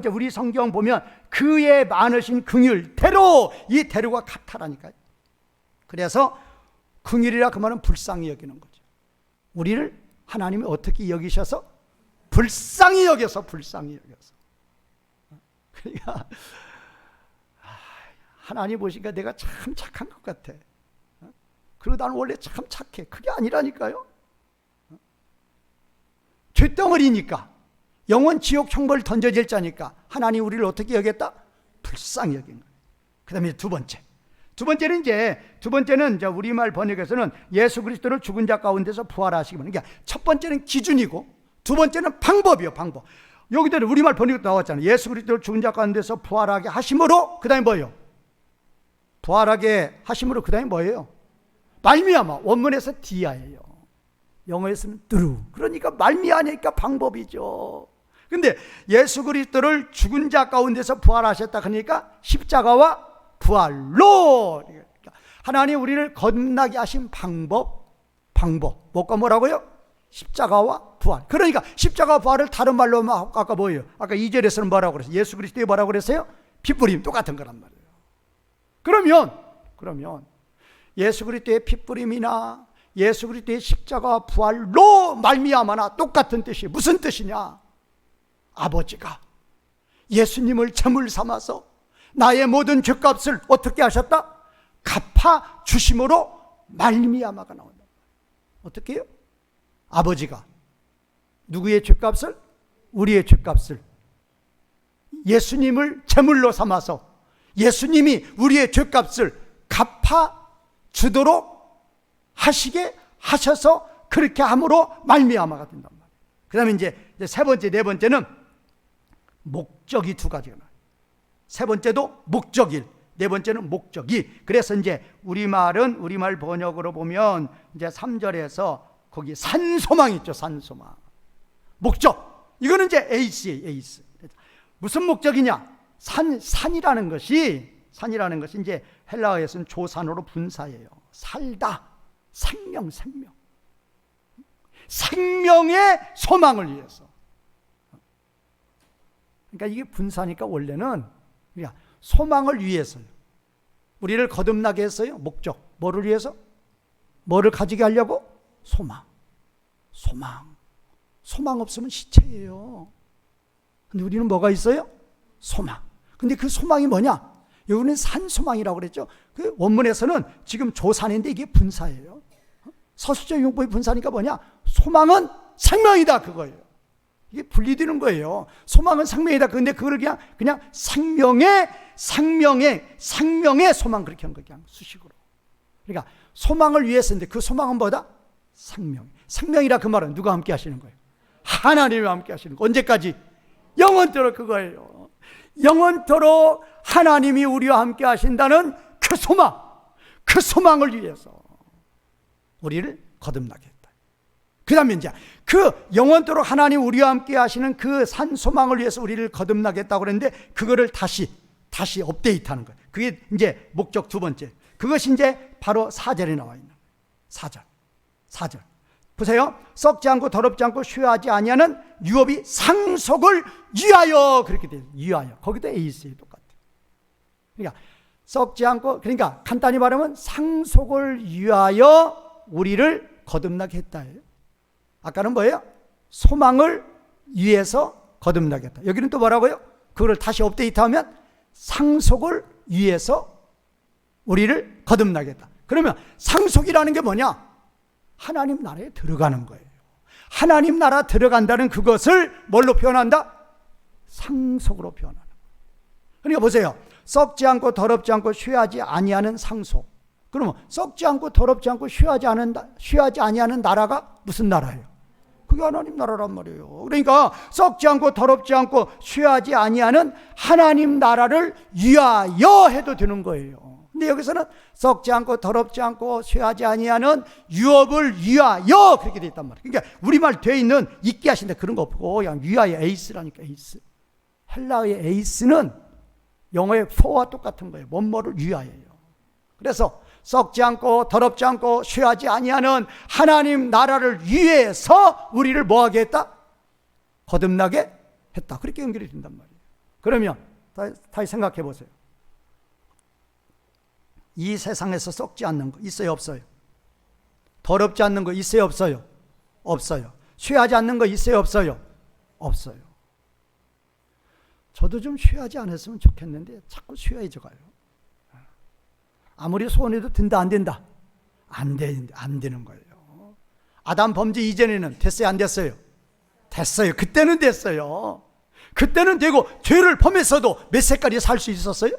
우리 성경 보면 그의 많으신 긍휼대로, 이 대로가 같다라니까요. 그래서 긍휼이라 그 말은 불쌍히 여기는 거죠. 우리를 하나님이 어떻게 여기셔서? 불쌍히 여겨서. 그러니까 하나님 보시니까 내가 참 착한 것 같아. 그리고 나는 원래 참 착해. 그게 아니라니까요. 죄덩어리니까, 영원 지옥 형벌 던져질 자니까 하나님 우리를 어떻게 여겼다? 불쌍히 여긴 거예요. 그 다음에 두 번째는 이제 우리말 번역에서는 예수 그리스도를 죽은 자 가운데서 부활하시기. 그러니까 첫 번째는 기준이고, 두 번째는 방법이요. 방법. 여기도 우리말 번역도 나왔잖아요. 예수 그리스도를 죽은 자 가운데서 부활하게 하심으로, 그 다음에 뭐예요? 부활하게 하심으로, 그 다음에 뭐예요? 말미암아. 원문에서 디아예요. 영어에서는 through. 그러니까 말미암으니까 방법이죠. 근데 예수 그리스도를 죽은 자 가운데서 부활하셨다 그러니까 십자가와 부활로, 그러니까 하나님 우리를 거듭나게 하신 방법. 뭐가 뭐라고요? 십자가와 부활. 그러니까 십자가와 부활을 다른 말로 아까 뭐예요? 아까 2절에서는 뭐라고 그랬어요? 예수 그리스도에 뭐라고 그랬어요? 핏부림. 똑같은 거란 말이에요. 그러면 예수 그리스도의 핏부림이나 예수 그리스도의 십자가 부활로 말미암아나 똑같은 뜻이 무슨 뜻이냐? 아버지가 예수님을 제물 삼아서 나의 모든 죄값을 어떻게 하셨다? 갚아 주심으로 말미암아가 나온다. 어떻게 해요? 아버지가 누구의 죄값을? 우리의 죄값을 예수님을 제물로 삼아서 예수님이 우리의 죄값을 갚아 주도록 하시게 하셔서 그렇게 함으로 말미암아가 된단 말이에요. 그 다음에 이제 세 번째, 네 번째는 목적이 두 가지가 나와요. 세 번째도 목적일, 네 번째는 목적이. 그래서 이제 우리말 번역으로 보면 이제 3절에서 거기 산소망 있죠. 산소망. 목적. 이거는 이제 에이스예요. 에이스. 무슨 목적이냐? 산이라는 것이 이제 헬라어에서는 조산어로 분사예요. 살다. 생명의 소망을 위해서. 그러니까 이게 분사니까 원래는 소망을 위해서요. 우리를 거듭나게 했어요. 목적. 뭐를 위해서? 뭐를 가지게 하려고? 소망 없으면 시체예요. 근데 우리는 뭐가 있어요? 소망. 근데 그 소망이 뭐냐? 여기는 산소망이라고 그랬죠. 그 원문에서는 지금 조산인데 이게 분사예요. 서술적 용법의 분사니까 뭐냐? 소망은 생명이다, 그거예요. 이게 분리되는 거예요. 소망은 생명이다. 근데 그걸 그냥 생명의 소망, 그렇게 한 거예요. 그냥 수식으로. 그러니까 소망을 위해서인데 그 소망은 뭐다? 생명이라 그 말은 누가 함께 하시는 거예요? 하나님이 함께 하시는 거예요. 언제까지? 영원토록 그거예요. 영원토록 하나님이 우리와 함께 하신다는 그 소망을 위해서 우리를 거듭나게 했다. 그 다음에 이제 그 영원토록 하나님 우리와 함께 하시는 그 산소망을 위해서 우리를 거듭나게 했다고 그랬는데 그거를 다시 업데이트하는 거예요. 그게 이제 목적 두 번째. 그것이 이제 바로 4절에 나와 있는 4절. 보세요. 썩지 않고 더럽지 않고 쇠하지 아니하는 유업이 상속을 위하여, 그렇게 돼요. 위하여. 거기도 에이스에 똑같아요. 그러니까 썩지 않고, 그러니까 간단히 말하면 상속을 위하여 우리를 거듭나게 했다예요. 아까는 뭐예요? 소망을 위해서 거듭나게 했다. 여기는 또 뭐라고요? 그걸 다시 업데이트하면 상속을 위해서 우리를 거듭나게 했다. 그러면 상속이라는 게 뭐냐? 하나님 나라에 들어가는 거예요. 하나님 나라 들어간다는 그것을 뭘로 표현한다? 상속으로 표현하는 거예요. 그러니까 보세요. 썩지 않고 더럽지 않고 쇠하지 아니하는 상속. 그러면 썩지 않고 더럽지 않고 쇠하지 아니하는 나라가 무슨 나라예요? 그게 하나님 나라란 말이에요. 그러니까 썩지 않고 더럽지 않고 쇠하지 아니하는 하나님 나라를 위하여 해도 되는 거예요. 근데 여기서는 썩지 않고 더럽지 않고 쇠하지 아니하는 유업을 위하여 그렇게 돼 있단 말이에요. 그러니까 우리말 돼 있는 있게 하신다 그런 거 없고 그냥 위하여 에이스라니까 에이스. 헬라어의 에이스는 영어의 for와 똑같은 거예요. 뭐뭐를 위하여요. 그래서 썩지 않고 더럽지 않고 쇠하지 아니하는 하나님 나라를 위해서 우리를 뭐하게 했다? 거듭나게 했다. 그렇게 연결이 된단 말이에요. 그러면 다시 생각해 보세요. 이 세상에서 썩지 않는 거 있어요, 없어요? 더럽지 않는 거 있어요, 없어요? 없어요. 쇠하지 않는 거 있어요, 없어요? 없어요. 저도 좀 쇠하지 않았으면 좋겠는데 자꾸 쇠해져 가요. 아무리 소원해도 된다, 안 된다? 안 되는 거예요. 아담 범죄 이전에는 됐어요, 안 됐어요? 됐어요. 그때는 됐어요. 그때는 되고 죄를 범했어도 몇 세까지 살 수 있었어요?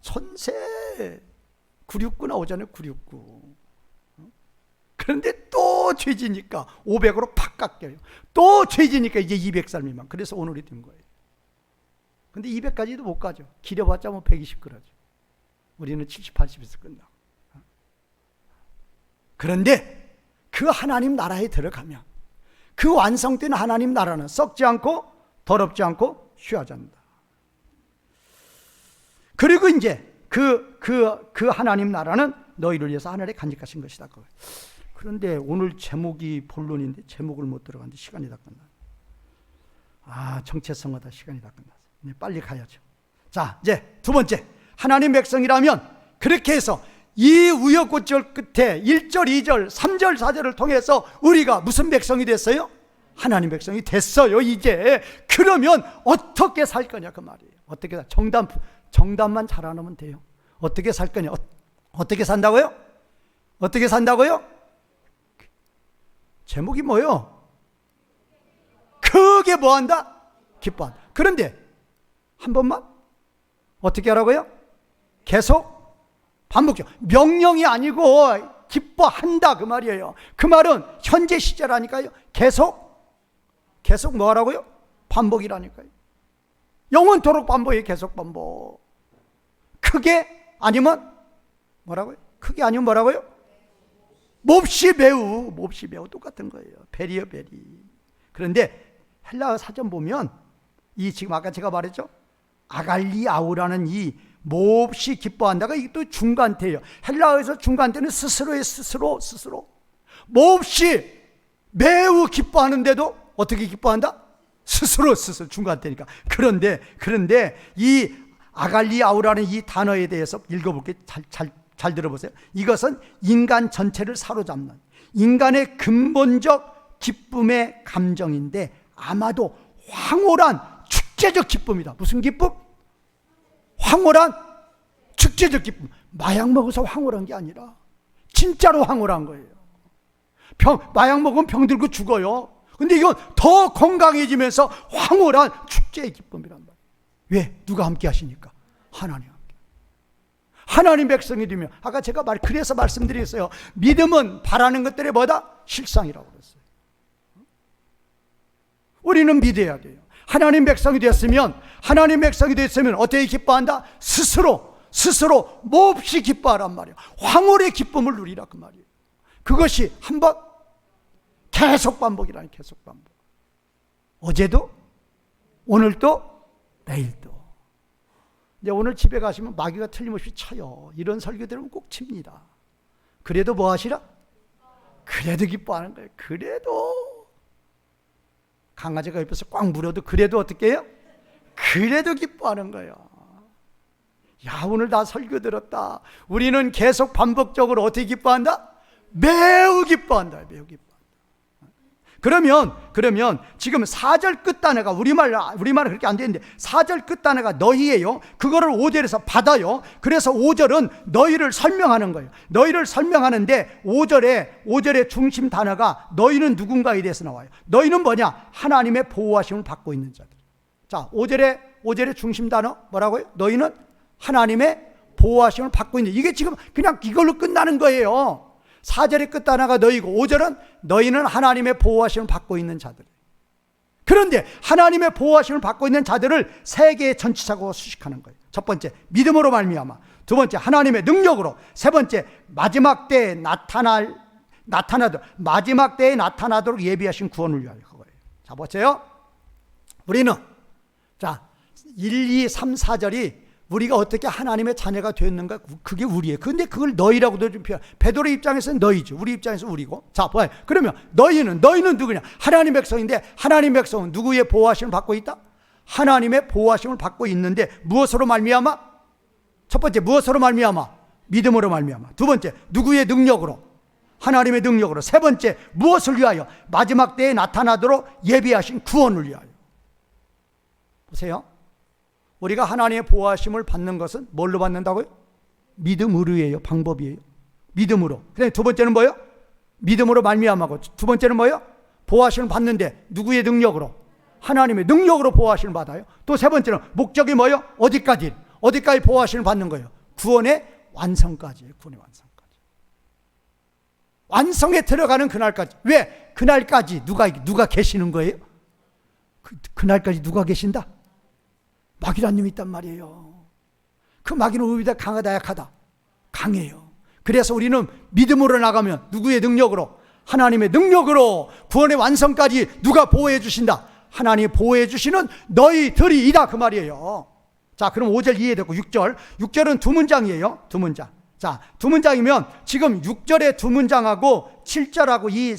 천세 969 나오잖아요. 969. 그런데 또 죄지니까 500으로 팍 깎여요. 또 죄지니까 이제 200살 미만. 그래서 오늘이 된 거예요. 근데 200까지도 못 가죠. 길어봤자 뭐 120 그러죠. 우리는 70, 80에서 끝나고. 그런데 그 하나님 나라에 들어가면 그 완성된 하나님 나라는 썩지 않고 더럽지 않고 쇠하지 않는다. 그리고 이제 그 하나님 나라는 너희를 위해서 하늘에 간직하신 것이다. 그런데 오늘 제목이 본론인데 제목을 못 들어갔는데 시간이 다 끝나. 정체성하다 시간이 다 끝났어. 이제 빨리 가야죠. 자, 이제 두 번째. 하나님 백성이라면 그렇게 해서 이 우여곡절 끝에 1절, 2절, 3절, 4절을 통해서 우리가 무슨 백성이 됐어요? 하나님 백성이 됐어요, 이제. 그러면 어떻게 살 거냐, 그 말이에요. 어떻게 정답만 잘 안 하면 돼요. 어떻게 살 거냐? 어떻게 산다고요? 어떻게 산다고요? 제목이 뭐예요? 크게 뭐한다? 기뻐한다. 그런데 한 번만 어떻게 하라고요? 계속 반복적. 명령이 아니고 기뻐한다 그 말이에요. 그 말은 현재 시제라니까요. 계속 뭐 하라고요? 반복이라니까요. 영원토록 반복이에요. 계속 반복. 크게 아니면 뭐라고요? 크게 아니면 뭐라고요? 몹시 매우 똑같은 거예요. 베리요 베리. 그런데 헬라어 사전 보면 이 지금 아까 제가 말했죠? 아갈리아우라는 이 몹시 기뻐한다가 이게 또 중간태예요. 헬라어에서 중간태는 스스로의 스스로. 몹시 매우 기뻐하는데도 어떻게 기뻐한다? 스스로 중간태니까. 그런데 이 아갈리아우라는 이 단어에 대해서 읽어볼게요. 잘 들어보세요. 이것은 인간 전체를 사로잡는 인간의 근본적 기쁨의 감정인데 아마도 황홀한 축제적 기쁨이다. 무슨 기쁨? 황홀한 축제적 기쁨. 마약 먹어서 황홀한 게 아니라 진짜로 황홀한 거예요. 마약 먹으면 병들고 죽어요. 근데 이건 더 건강해지면서 황홀한 축제의 기쁨이란 말이에요. 왜? 누가 함께 하시니까? 하나님 함께. 하나님 백성이 되면 아까 제가 그래서 말씀드렸어요. 믿음은 바라는 것들의 뭐다? 실상이라고 그랬어요. 우리는 믿어야 돼요. 하나님 백성이 됐으면 어떻게 기뻐한다? 스스로 몹시 기뻐하란 말이에요. 황홀의 기쁨을 누리라 그 말이에요. 그것이 한번 계속 반복이라니. 계속 반복. 어제도 오늘도 내일도. 이제 오늘 집에 가시면 마귀가 틀림없이 쳐요. 이런 설교 들으면 꼭 칩니다. 그래도 뭐 하시라? 그래도 기뻐하는 거예요. 그래도 강아지가 옆에서 꽉 물어도 그래도 어떻게 해요? 그래도 기뻐하는 거예요. 야, 오늘 다 설교 들었다. 우리는 계속 반복적으로 어떻게 기뻐한다? 매우 기뻐한다. 매우 기뻐한다. 그러면 지금 4절 끝단어가 우리말은 그렇게 안 되는데 4절 끝단어가 너희예요. 그거를 5절에서 받아요. 그래서 5절은 너희를 설명하는 거예요. 너희를 설명하는데 5절의 중심 단어가 너희는 누군가에 대해서 나와요. 너희는 뭐냐? 하나님의 보호하심을 받고 있는 자들. 자, 5절의 중심 단어 뭐라고요? 너희는 하나님의 보호하심을 받고 있는, 이게 지금 그냥 이걸로 끝나는 거예요. 4절의 끝단어가 너희고 5절은 너희는 하나님의 보호하심을 받고 있는 자들. 그런데 하나님의 보호하심을 받고 있는 자들을 세 개의 전치사고 수식하는 거예요. 첫 번째, 믿음으로 말미암아. 두 번째, 하나님의 능력으로. 세 번째, 마지막 때에 나타나도록 예비하신 구원을 위하여. 그거예요. 자, 보세요. 우리는 1, 2, 3, 4절이 우리가 어떻게 하나님의 자녀가 되었는가, 그게 우리예요. 그런데 그걸 너희라고도 좀 표현. 베드로 입장에서는 너희죠. 우리 입장에서는 우리고. 자, 봐요. 그러면 너희는 누구냐? 하나님 백성인데, 하나님 백성은 누구의 보호하심을 받고 있다? 하나님의 보호하심을 받고 있는데 무엇으로 말미암아? 첫 번째, 무엇으로 말미암아? 믿음으로 말미암아. 두 번째, 누구의 능력으로? 하나님의 능력으로. 세 번째, 무엇을 위하여? 마지막 때에 나타나도록 예비하신 구원을 위하여. 보세요. 우리가 하나님의 보호하심을 받는 것은 뭘로 받는다고요? 믿음으로예요. 방법이에요. 믿음으로. 그다음에 두 번째는 뭐예요? 믿음으로 말미암아고. 두 번째는 뭐예요? 보호하심을 받는데 누구의 능력으로? 하나님의 능력으로 보호하심을 받아요. 또 세 번째는 목적이 뭐예요? 어디까지 보호하심을 받는 거예요? 구원의 완성까지예요. 구원의 완성까지. 완성에 들어가는 그날까지. 왜? 그날까지 누가 계시는 거예요? 그날까지 누가 계신다? 마귀라는 놈이 있단 말이에요. 그 마귀는 의보다 강하다 약하다? 강해요. 그래서 우리는 믿음으로 나가면 누구의 능력으로? 하나님의 능력으로 구원의 완성까지 누가 보호해 주신다? 하나님이 보호해 주시는 너희들이다, 그 말이에요. 자, 그럼 5절 이해됐고 6절은 두 문장이에요. 두 문장. 자, 두 문장이면 지금 6절의 두 문장하고 7절하고 이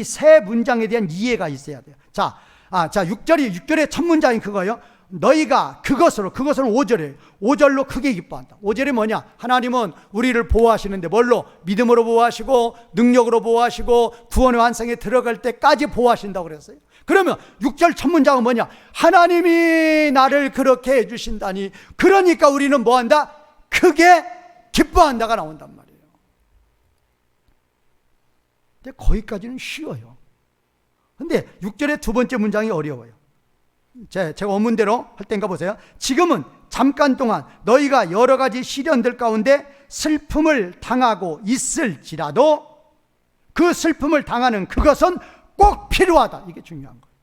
세 문장에 대한 이해가 있어야 돼요. 자, 6절의 첫 문장이 그거예요. 너희가 그것은 5절이에요. 5절로 크게 기뻐한다. 5절이 뭐냐? 하나님은 우리를 보호하시는데 뭘로? 믿음으로 보호하시고 능력으로 보호하시고 구원의 완성에 들어갈 때까지 보호하신다고 그랬어요. 그러면 6절 첫 문장은 뭐냐? 하나님이 나를 그렇게 해주신다니, 그러니까 우리는 뭐한다? 크게 기뻐한다가 나온단 말이에요. 근데 거기까지는 쉬워요. 근데 6절의 두 번째 문장이 어려워요. 제가 원문대로 할 때인가 보세요. 지금은 잠깐 동안 너희가 여러 가지 시련들 가운데 슬픔을 당하고 있을지라도 그 슬픔을 당하는 그것은 꼭 필요하다. 이게 중요한 거예요.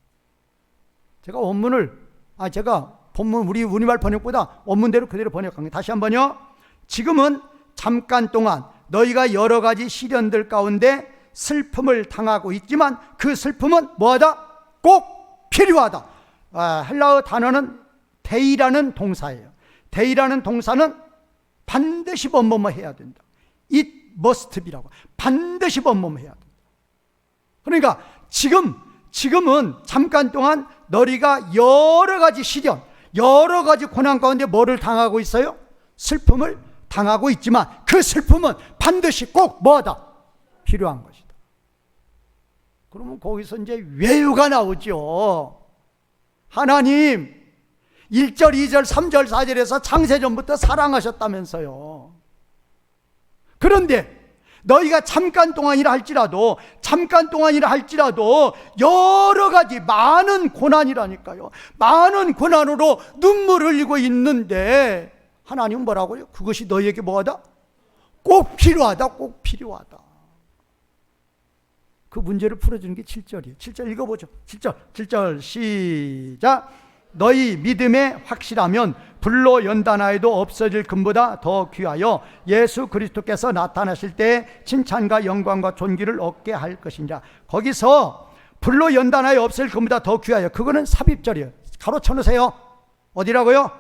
제가 본문 우리말 번역보다 원문대로 그대로 번역한 거예요. 다시 한번요. 지금은 잠깐 동안 너희가 여러 가지 시련들 가운데 슬픔을 당하고 있지만 그 슬픔은 뭐하다? 꼭 필요하다. 헬라어 단어는 데이라는 동사예요. 데이라는 동사는 반드시 뭐뭐 해야 된다. It must be라고. 반드시 뭐뭐 해야 된다. 그러니까 지금은 잠깐 동안 너희가 여러 가지 시련, 여러 가지 고난 가운데 뭐를 당하고 있어요? 슬픔을 당하고 있지만 그 슬픔은 반드시 꼭 뭐하다? 필요한 것이다. 그러면 거기서 이제 외유가 나오죠. 하나님 1절, 2절, 3절, 4절에서 창세전부터 사랑하셨다면서요. 그런데 너희가 잠깐 동안이라 할지라도 여러 가지 많은 고난이라니까요. 많은 고난으로 눈물을 흘리고 있는데 하나님은 뭐라고요? 그것이 너희에게 뭐하다? 꼭 필요하다. 꼭 필요하다. 그 문제를 풀어주는 게 7절이에요. 7절 읽어보죠. 7절 시작. 너희 믿음에 확실하면 불로 연단하여도 없어질 금보다 더 귀하여 예수 그리스도께서 나타나실 때 칭찬과 영광과 존귀를 얻게 할 것이니라. 거기서 불로 연단하여 없어질 금보다 더 귀하여, 그거는 삽입절이에요. 가로 쳐놓으세요. 어디라고요?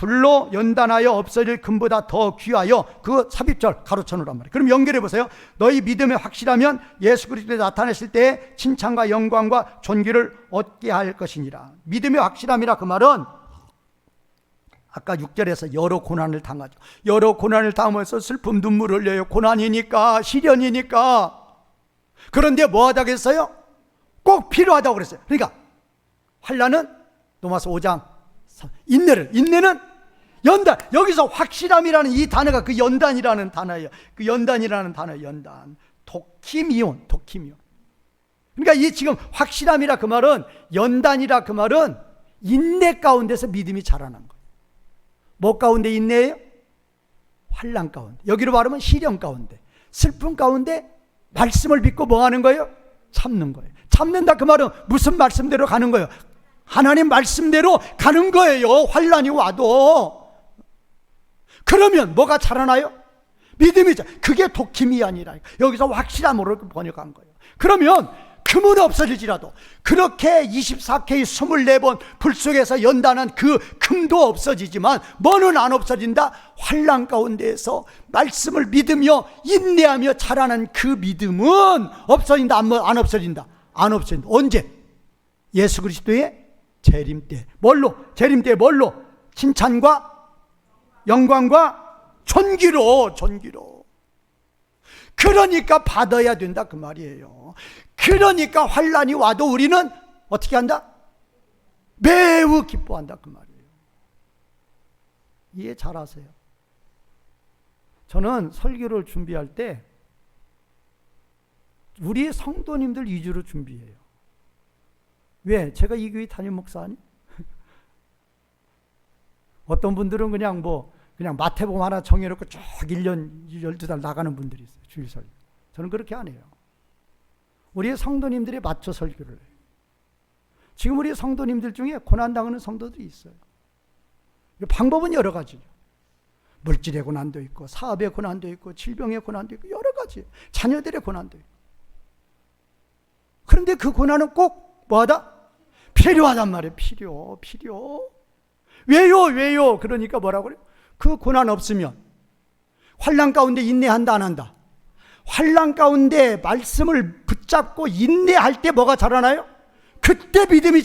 불로 연단하여 없어질 금보다 더 귀하여, 그 삽입절 가로쳐 놓으란 말이에요. 그럼 연결해 보세요. 너희 믿음에 확실하면 예수 그리스도에 나타났을 때 칭찬과 영광과 존귀를 얻게 할 것이니라. 믿음의 확실함이라 그 말은 아까 6절에서 여러 고난을 당하죠. 여러 고난을 당하면서 슬픔 눈물 흘려요. 고난이니까, 시련이니까. 그런데 뭐 하다겠어요? 꼭 필요하다고 그랬어요. 그러니까 환난은 로마서 5장 인내는 연단. 여기서 확실함이라는 이 단어가 그 연단이라는 단어예요. 그 연단이라는 단어, 연단. 도키미온. 그러니까 이 지금 확실함이라 그 말은, 연단이라 그 말은 인내 가운데서 믿음이 자라난 거예요. 뭐 가운데 인내예요? 환난 가운데. 여기로 말하면 시련 가운데, 슬픔 가운데 말씀을 믿고 뭐 하는 거예요? 참는 거예요. 참는다 그 말은 무슨 말씀대로 가는 거예요? 하나님 말씀대로 가는 거예요. 환난이 와도. 그러면 뭐가 자라나요? 믿음이 자라나요. 그게 도킴이 아니라 여기서 확실함으로 번역한 거예요. 그러면 금은 없어질지라도, 그렇게 24K 24번 불 속에서 연단한 그 금도 없어지지만 뭐는 안 없어진다? 환난 가운데에서 말씀을 믿으며 인내하며 자라는 그 믿음은 없어진다? 안 없어진다? 안 없어진다. 언제? 예수 그리스도의 재림 때. 뭘로? 재림 때 뭘로? 칭찬과 영광과 존귀로. 그러니까 받아야 된다 그 말이에요. 그러니까 환난이 와도 우리는 어떻게 한다? 매우 기뻐한다 그 말이에요. 이해 잘 하세요. 저는 설교를 준비할 때 우리 성도님들 위주로 준비해요. 왜? 제가 이 교회 담임 목사 아니? 어떤 분들은 그냥 마태복음 하나 정해놓고 쭉 1년 12달 나가는 분들이 있어요. 주일 설교. 저는 그렇게 안 해요. 우리의 성도님들에 맞춰 설교를 해요. 지금 우리 성도님들 중에 고난당하는 성도들이 있어요. 방법은 여러 가지죠. 물질의 고난도 있고, 사업의 고난도 있고, 질병의 고난도 있고, 여러 가지. 자녀들의 고난도 있고. 그런데 그 고난은 꼭 뭐하다? 필요하단 말이에요. 필요. 왜요? 그러니까 뭐라고 그래요? 그 고난 없으면 환난 가운데 인내한다 안 한다? 환난 가운데 말씀을 붙잡고 인내할 때 뭐가 자라나요? 그때 믿음이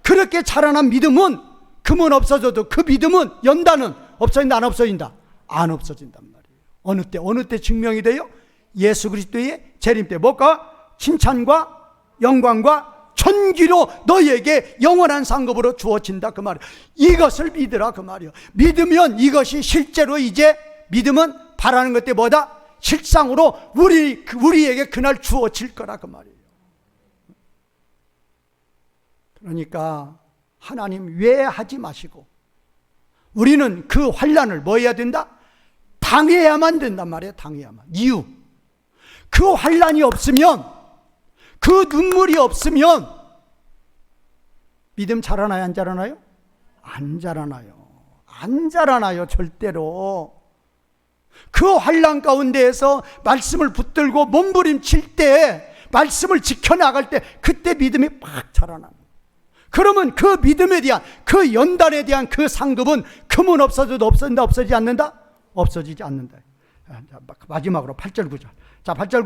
그렇게 자라난 믿음은 금은 없어져도 그 믿음은, 연단은 없어진다 안 없어진다? 안 없어진단 말이에요. 어느 때 증명이 돼요? 예수 그리스도의 재림 때. 뭐가? 칭찬과 영광과 존귀로 너희에게 영원한 상급으로 주어진다 그 말이에요. 이것을 믿으라 그 말이에요. 믿으면 이것이 실제로 이제 믿음은 바라는 것 때 뭐다? 실상으로 우리에게 그날 주어질 거라 그 말이에요. 그러니까 하나님 외하지 마시고 우리는 그 환난을 뭐 해야 된다? 당해야만 된단 말이에요. 당해야만. 이유. 그 환난이 없으면, 그 눈물이 없으면 믿음 자라나요? 안 자라나요? 안 자라나요. 절대로. 그 환난 가운데에서 말씀을 붙들고 몸부림칠 때, 말씀을 지켜나갈 때, 그때 믿음이 팍 자라나는. 그러면 그 믿음에 대한, 그 연단에 대한 그 상급은 금은 없어져도 없어진다? 없어지지 않는다? 없어지지 않는다. 마지막으로 8절 9절. 자, 8절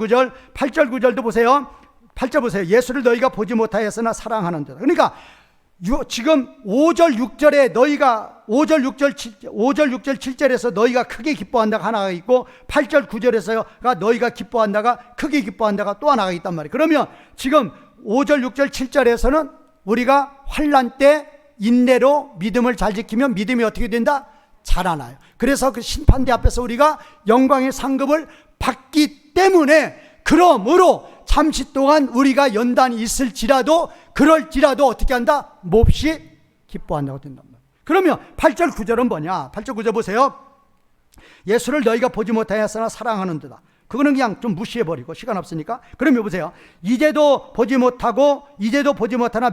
9절도 보세요. 8절 보세요. 예수를 너희가 보지 못하였으나 사랑하는 자다. 그러니까 지금 5절 6절에 너희가 5절 6절 7절에서 너희가 크게 기뻐한다가 하나가 있고, 8절 9절에서가 너희가 기뻐한다가, 크게 기뻐한다가 또 하나가 있단 말이에요. 그러면 지금 5절 6절 7절에서는 우리가 환난 때 인내로 믿음을 잘 지키면 믿음이 어떻게 된다? 자라나요. 그래서 그 심판대 앞에서 우리가 영광의 상급을 받기 때문에, 그러므로 잠시 동안 우리가 연단이 있을지라도, 그럴지라도 어떻게 한다? 몹시 기뻐한다고 된단 말이에요. 그러면 8절 9절은 뭐냐? 8절 9절 보세요. 예수를 너희가 보지 못하였으나 사랑하는 데다. 그거는 그냥 좀 무시해버리고 시간 없으니까. 그러면 보세요. 이제도 보지 못하나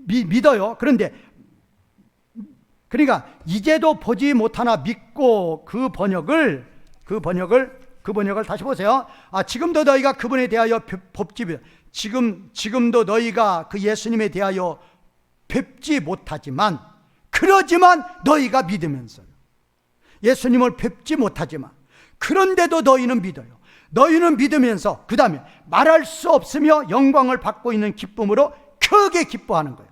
믿어요. 그런데 그러니까 이제도 보지 못하나 믿고, 그 번역을 다시 보세요. 지금도 너희가 그분에 대하여 지금도 너희가 그 예수님에 대하여 뵙지 못하지만 그러지만 너희가 믿으면서요. 예수님을 뵙지 못하지만 그런데도 너희는 믿어요. 너희는 믿으면서 그 다음에 말할 수 없으며 영광을 받고 있는 기쁨으로 크게 기뻐하는 거예요.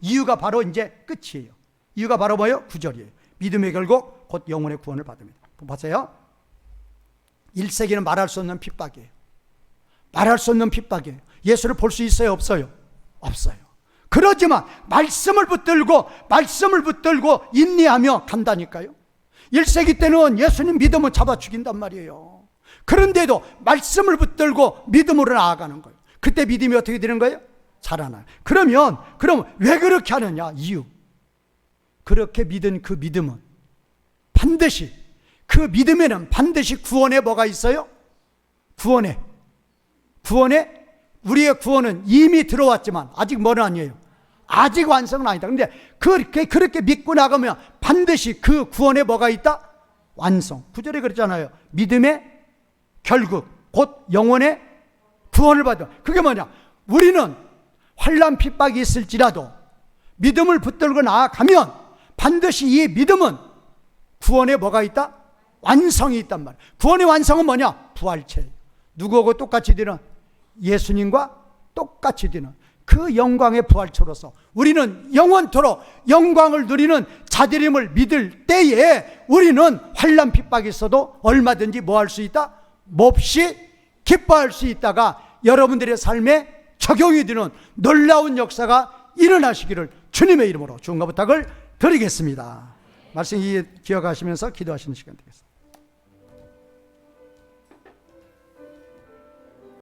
이유가 바로 이제 끝이에요. 이유가 바로 뭐예요? 9절이에요. 믿음의 결국 곧 영혼의 구원을 받습니다. 보세요. 1세기는 말할 수 없는 핍박이에요. 말할 수 없는 핍박이에요. 예수를 볼 수 있어요? 없어요? 없어요. 그러지만 말씀을 붙들고 인내하며 간다니까요. 1세기 때는 예수님 믿으면 잡아 죽인단 말이에요. 그런데도 말씀을 붙들고 믿음으로 나아가는 거예요. 그때 믿음이 어떻게 되는 거예요? 자라나요. 그럼 왜 그렇게 하느냐? 이유. 그렇게 믿은 그 믿음은 반드시, 그 믿음에는 반드시 구원에 뭐가 있어요? 구원에 우리의 구원은 이미 들어왔지만 아직 뭐는 아니에요. 아직 완성은 아니다. 그런데 그렇게 믿고 나가면 반드시 그 구원에 뭐가 있다? 완성. 9절에 그랬잖아요. 믿음의 결국 곧 영혼의 구원을 받아. 그게 뭐냐? 우리는 환난 핍박이 있을지라도 믿음을 붙들고 나아가면 반드시 이 믿음은 구원에 뭐가 있다? 완성이 있단 말이에요. 구원의 완성은 뭐냐? 부활체. 누구하고 똑같이 되는? 예수님과 똑같이 되는 그 영광의 부활체로서 우리는 영원토록 영광을 누리는 자들임을 믿을 때에 우리는 환난 핍박이 있어도 얼마든지 뭐 할 수 있다? 몹시 기뻐할 수 있다가 여러분들의 삶에 적용이 되는 놀라운 역사가 일어나시기를 주님의 이름으로 주님과 부탁을 드리겠습니다. 말씀 기억하시면서 기도하시는 시간 되겠습니다.